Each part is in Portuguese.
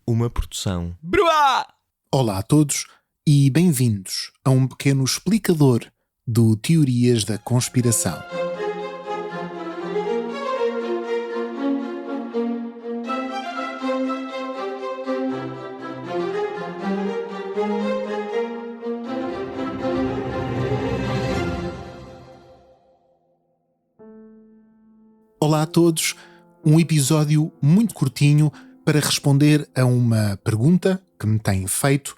Uma produção. Bruá! Olá a todos e bem-vindos a um pequeno explicador do Teorias da Conspiração. Olá a todos, um episódio muito curtinho para responder a uma pergunta que me têm feito: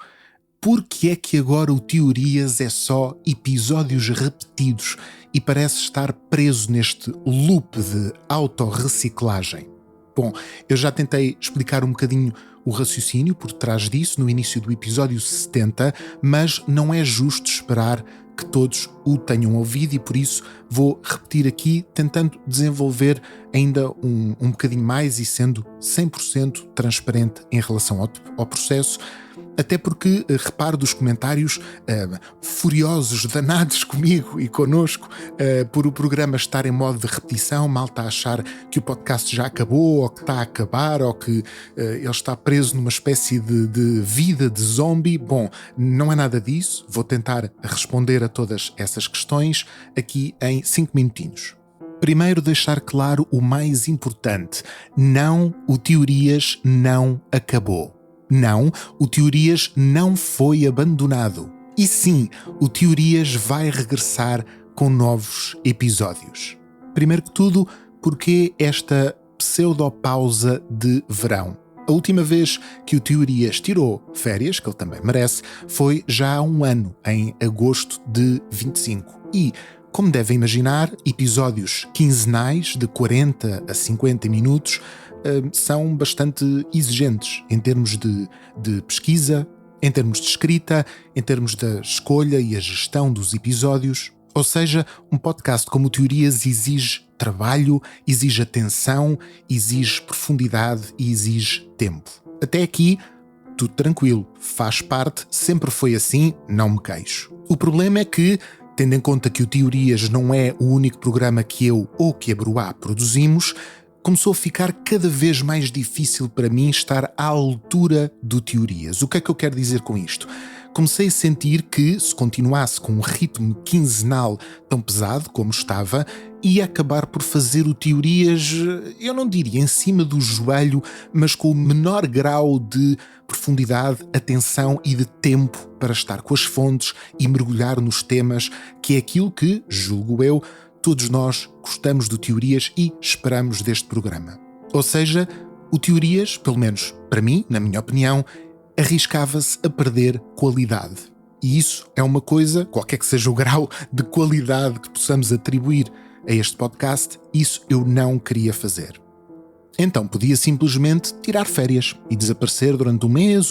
por que é que agora o Teorias é só episódios repetidos e parece estar preso neste loop de autorreciclagem? Bom, eu já tentei explicar um bocadinho o raciocínio por trás disso no início do episódio 70, mas não é justo esperar que todos o tenham ouvido e por isso vou repetir aqui, tentando desenvolver ainda um bocadinho mais e sendo 100% transparente em relação ao processo, até porque reparo dos comentários furiosos, danados comigo e connosco por o programa estar em modo de repetição, malta a achar que o podcast já acabou ou que está a acabar ou que ele está preso numa espécie de vida de zombie. Bom, não é nada disso, vou tentar responder a todas essas questões aqui em 5 minutinhos. Primeiro, deixar claro o mais importante: não, o Teorias não acabou. Não, o Teorias não foi abandonado. E sim, o Teorias vai regressar com novos episódios. Primeiro que tudo, porque esta pseudopausa de verão? A última vez que o Teorias tirou férias, que ele também merece, foi já há um ano, em agosto de 25. E, como devem imaginar, episódios quinzenais de 40 a 50 minutos são bastante exigentes em termos de pesquisa, em termos de escrita, em termos da escolha e a gestão dos episódios. Ou seja, um podcast como o Teorias exige trabalho, exige atenção, exige profundidade e exige tempo. Até aqui, tudo tranquilo, faz parte, sempre foi assim, não me queixo. O problema é que, tendo em conta que o Teorias não é o único programa que eu ou que a Bruá produzimos, começou a ficar cada vez mais difícil para mim estar à altura do Teorias. O que é que eu quero dizer com isto? Comecei a sentir que, se continuasse com um ritmo quinzenal tão pesado como estava, ia acabar por fazer o Teorias, eu não diria em cima do joelho, mas com o menor grau de profundidade, atenção e de tempo para estar com as fontes e mergulhar nos temas, que é aquilo que, julgo eu, todos nós gostamos do Teorias e esperamos deste programa. Ou seja, o Teorias, pelo menos para mim, na minha opinião, arriscava-se a perder qualidade. E isso é uma coisa, qualquer que seja o grau de qualidade que possamos atribuir a este podcast, isso eu não queria fazer. Então podia simplesmente tirar férias e desaparecer durante um mês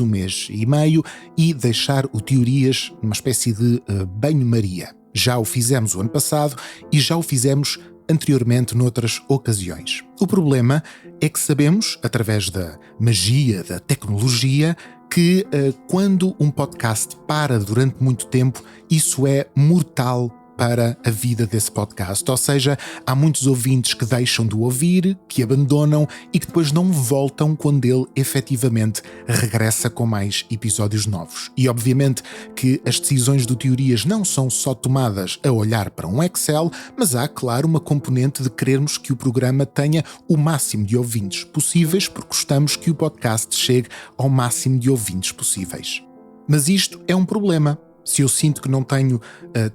e meio e deixar o Teorias numa espécie de banho-maria. Já o fizemos o ano passado e já o fizemos anteriormente noutras ocasiões. O problema é que sabemos, através da magia da tecnologia, que quando um podcast para durante muito tempo, isso é mortal para a vida desse podcast. Ou seja, há muitos ouvintes que deixam de o ouvir, que abandonam e que depois não voltam quando ele efetivamente regressa com mais episódios novos. E obviamente que as decisões do Teorias não são só tomadas a olhar para um Excel, mas há, claro, uma componente de querermos que o programa tenha o máximo de ouvintes possíveis, porque gostamos que o podcast chegue ao máximo de ouvintes possíveis. Mas isto é um problema. Se eu sinto que não tenho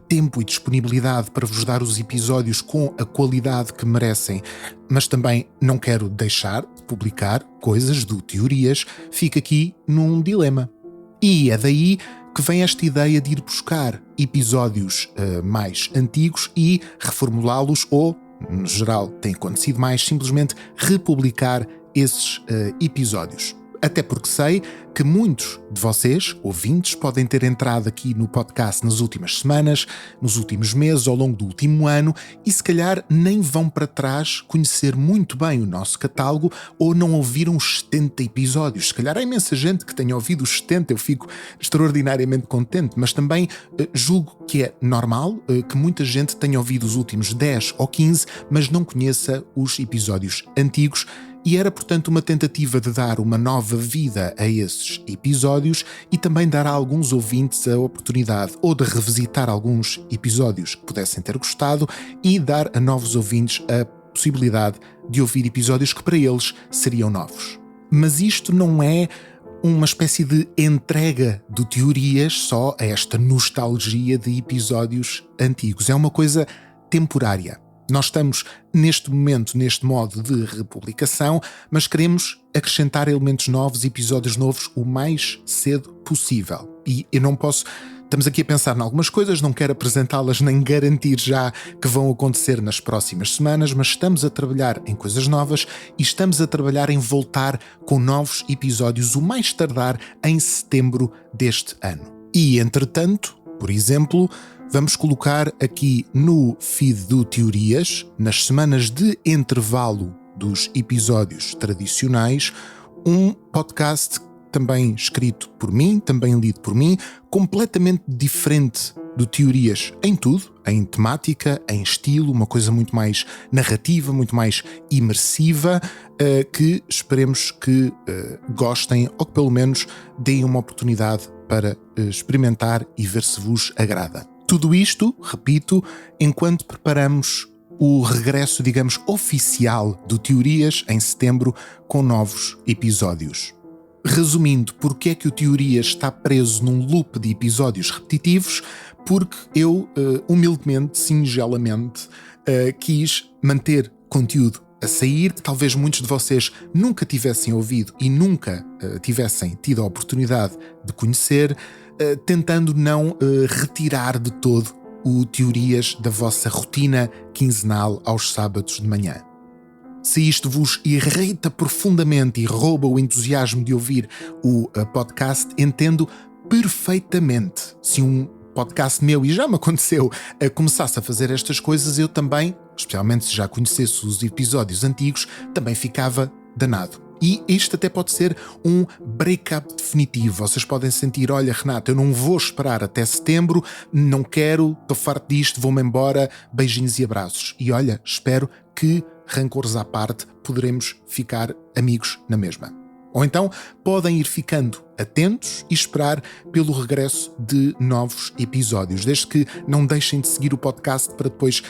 tempo e disponibilidade para vos dar os episódios com a qualidade que merecem, mas também não quero deixar de publicar coisas do Teorias, fico aqui num dilema. E é daí que vem esta ideia de ir buscar episódios mais antigos e reformulá-los ou, no geral tem acontecido mais, simplesmente republicar esses episódios. Até porque sei que muitos de vocês, ouvintes, podem ter entrado aqui no podcast nas últimas semanas, nos últimos meses, ao longo do último ano e se calhar nem vão para trás conhecer muito bem o nosso catálogo ou não ouviram os 70 episódios. Se calhar há imensa gente que tenha ouvido os 70, eu fico extraordinariamente contente, mas também julgo que é normal que muita gente tenha ouvido os últimos 10 ou 15, mas não conheça os episódios antigos. e era, portanto, uma tentativa de dar uma nova vida a esses episódios e também dar a alguns ouvintes a oportunidade ou de revisitar alguns episódios que pudessem ter gostado e dar a novos ouvintes a possibilidade de ouvir episódios que para eles seriam novos. Mas isto não é uma espécie de entrega de teorias só a esta nostalgia de episódios antigos. É uma coisa temporária. Nós estamos neste momento, neste modo de republicação, mas queremos acrescentar elementos novos, episódios novos, o mais cedo possível. E eu não posso... Estamos aqui a pensar em algumas coisas, não quero apresentá-las nem garantir já que vão acontecer nas próximas semanas, mas estamos a trabalhar em coisas novas e estamos a trabalhar em voltar com novos episódios, o mais tardar em setembro deste ano. E, entretanto, por exemplo, vamos colocar aqui no feed do Teorias, nas semanas de intervalo dos episódios tradicionais, um podcast também escrito por mim, também lido por mim, completamente diferente do Teorias em tudo, em temática, em estilo, uma coisa muito mais narrativa, muito mais imersiva, que esperemos que gostem ou que pelo menos deem uma oportunidade para experimentar e ver se vos agrada. Tudo isto, repito, enquanto preparamos o regresso, digamos, oficial do Teorias em setembro com novos episódios. Resumindo, porque é que o Teorias está preso num loop de episódios repetitivos? Porque eu, humildemente, singelamente, quis manter conteúdo a sair, que talvez muitos de vocês nunca tivessem ouvido e nunca tivessem tido a oportunidade de conhecer, tentando não retirar de todo o Teorias da vossa rotina quinzenal aos sábados de manhã. Se isto vos irrita profundamente e rouba o entusiasmo de ouvir o podcast, entendo perfeitamente. Se um podcast meu, e já me aconteceu, começasse a fazer estas coisas, eu também, especialmente se já conhecesse os episódios antigos, também ficava danado. E isto até pode ser um break-up definitivo. Vocês podem sentir, olha Renato, eu não vou esperar até setembro, não quero, estou farto disto, vou-me embora, beijinhos e abraços. E olha, espero que, rancores à parte, poderemos ficar amigos na mesma. Ou então podem ir ficando atentos e esperar pelo regresso de novos episódios, desde que não deixem de seguir o podcast para depois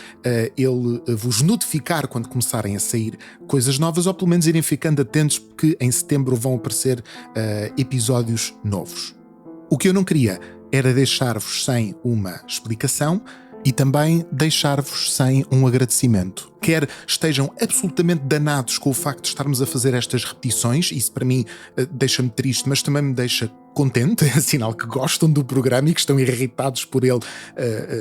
ele vos notificar quando começarem a sair coisas novas, ou pelo menos irem ficando atentos porque em setembro vão aparecer episódios novos. O que eu não queria era deixar-vos sem uma explicação e também deixar-vos sem um agradecimento. Quer estejam absolutamente danados com o facto de estarmos a fazer estas repetições, isso para mim deixa-me triste, mas também me deixa contente, é sinal que gostam do programa e que estão irritados por ele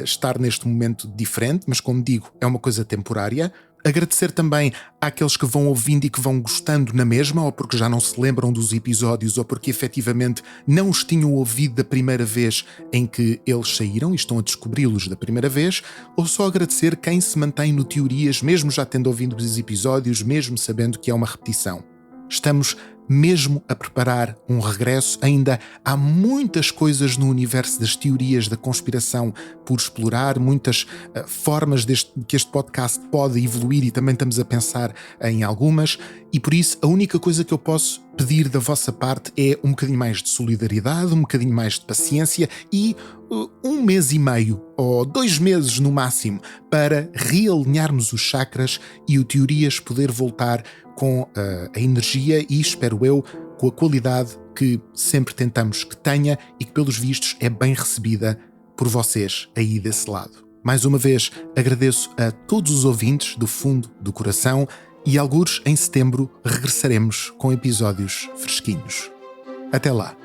estar neste momento diferente, mas como digo, é uma coisa temporária. Agradecer também àqueles que vão ouvindo e que vão gostando na mesma, ou porque já não se lembram dos episódios, ou porque efetivamente não os tinham ouvido da primeira vez em que eles saíram e estão a descobri-los da primeira vez, ou só agradecer quem se mantém no Teorias, mesmo já tendo ouvido os episódios, mesmo sabendo que é uma repetição. Estamos mesmo a preparar um regresso. Ainda há muitas coisas no universo das teorias da conspiração por explorar, muitas formas que este podcast pode evoluir e também estamos a pensar em algumas, e por isso a única coisa que eu posso pedir da vossa parte é um bocadinho mais de solidariedade, um bocadinho mais de paciência e 1 mês e meio ou 2 meses no máximo para realinharmos os chakras e o Teorias poder voltar com a energia e, espero eu, com a qualidade que sempre tentamos que tenha e que, pelos vistos, é bem recebida por vocês aí desse lado. Mais uma vez, agradeço a todos os ouvintes do fundo do coração e, algures em setembro, regressaremos com episódios fresquinhos. Até lá!